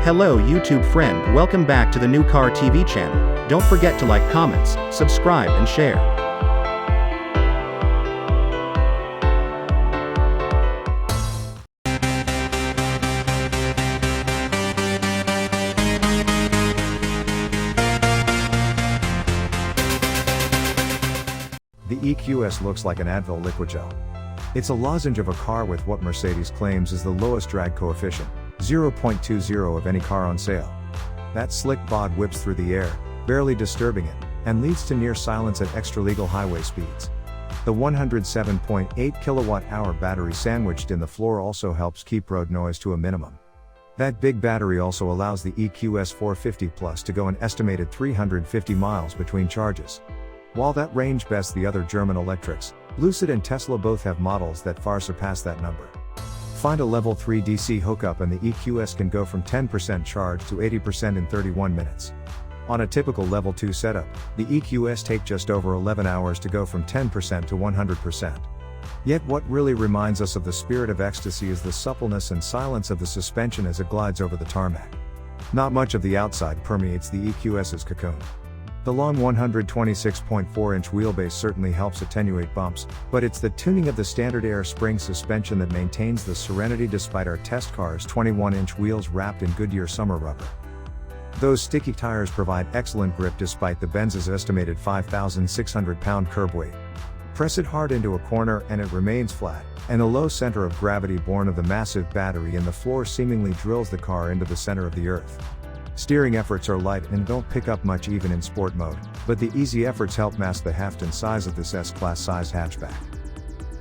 Hello YouTube friend, welcome back to the Newcar TV channel. Don't forget to like, comments, subscribe and share. The EQS looks like an Advil liquid gel. It's a lozenge of a car with what Mercedes claims is the lowest drag coefficient, 0.20 of any car on sale. That slick bod whips through the air, barely disturbing it, and leads to near silence at extra-legal highway speeds. The 107.8 kilowatt-hour battery sandwiched in the floor also helps keep road noise to a minimum. That big battery also allows the EQS450 Plus to go an estimated 350 miles between charges. While that range bests the other German electrics, Lucid and Tesla both have models that far surpass that number. Find a level 3 DC hookup and the EQS can go from 10% charge to 80% in 31 minutes. On a typical level 2 setup, the EQS takes just over 11 hours to go from 10% to 100%. Yet what really reminds us of the spirit of ecstasy is the suppleness and silence of the suspension as it glides over the tarmac. Not much of the outside permeates the EQS's cocoon. The long 126.4-inch wheelbase certainly helps attenuate bumps, but it's the tuning of the standard air spring suspension that maintains the serenity despite our test car's 21-inch wheels wrapped in Goodyear summer rubber. Those sticky tires provide excellent grip despite the Benz's estimated 5,600-pound curb weight. Press it hard into a corner and it remains flat, and the low center of gravity born of the massive battery in the floor seemingly drills the car into the center of the earth. Steering efforts are light and don't pick up much even in sport mode, but the easy efforts help mask the heft and size of this S-Class sized hatchback.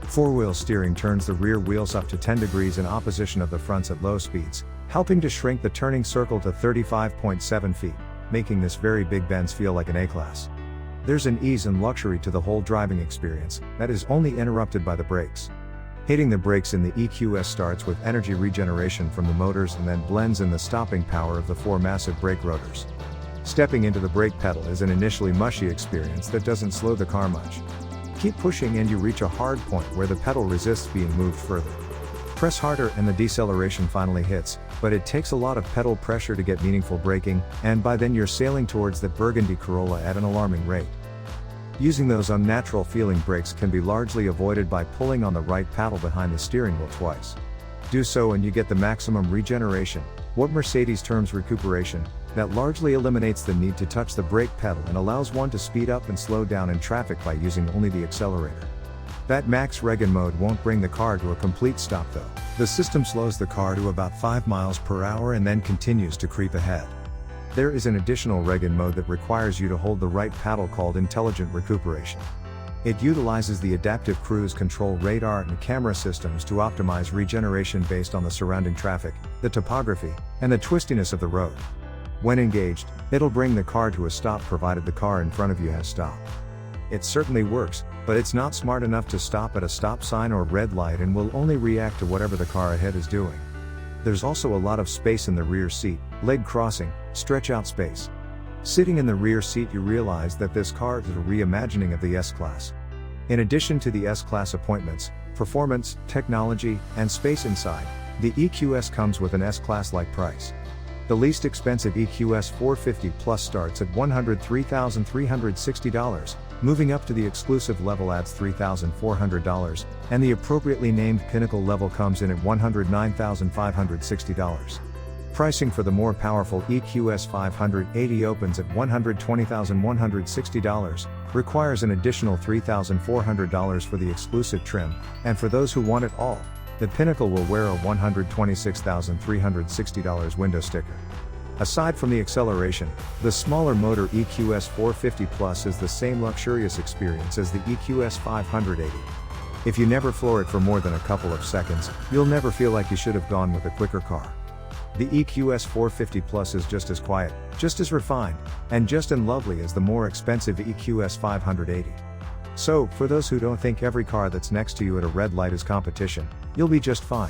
Four-wheel steering turns the rear wheels up to 10 degrees in opposition of the fronts at low speeds, helping to shrink the turning circle to 35.7 feet, making this very big Benz feel like an A-Class. There's an ease and luxury to the whole driving experience that is only interrupted by the brakes. Hitting the brakes in the EQS starts with energy regeneration from the motors and then blends in the stopping power of the 4 massive brake rotors. Stepping into the brake pedal is an initially mushy experience that doesn't slow the car much. Keep pushing and you reach a hard point where the pedal resists being moved further. Press harder and the deceleration finally hits, but it takes a lot of pedal pressure to get meaningful braking, and by then you're sailing towards that burgundy Corolla at an alarming rate. Using those unnatural feeling brakes can be largely avoided by pulling on the right paddle behind the steering wheel twice. Do so and you get the maximum regeneration, what Mercedes terms recuperation, that largely eliminates the need to touch the brake pedal and allows one to speed up and slow down in traffic by using only the accelerator. That max regen mode won't bring the car to a complete stop though. The system slows the car to about 5 miles per hour and then continues to creep ahead. There is an additional regen mode that requires you to hold the right paddle called intelligent recuperation. It utilizes the adaptive cruise control radar and camera systems to optimize regeneration based on the surrounding traffic, the topography, and the twistiness of the road. When engaged, it'll bring the car to a stop provided the car in front of you has stopped. It certainly works, but it's not smart enough to stop at a stop sign or red light and will only react to whatever the car ahead is doing. There's also a lot of space in the rear seat, leg crossing, stretch out space. Sitting in the rear seat you realize that this car is a reimagining of the S-Class. In addition to the S-Class appointments, performance, technology, and space inside, the EQS comes with an S-Class-like price. The least expensive EQS450 Plus starts at $103,360, moving up to the exclusive level adds $3,400, and the appropriately named Pinnacle level comes in at $109,560. Pricing for the more powerful EQS580 opens at $120,160, requires an additional $3,400 for the exclusive trim, and for those who want it all, the Pinnacle will wear a $126,360 window sticker. Aside from the acceleration, the smaller motor EQS450 Plus is the same luxurious experience as the EQS580. If you never floor it for more than a couple of seconds, you'll never feel like you should have gone with a quicker car. The EQS450 Plus is just as quiet, just as refined, and just as lovely as the more expensive EQS580. So, for those who don't think every car that's next to you at a red light is competition, you'll be just fine.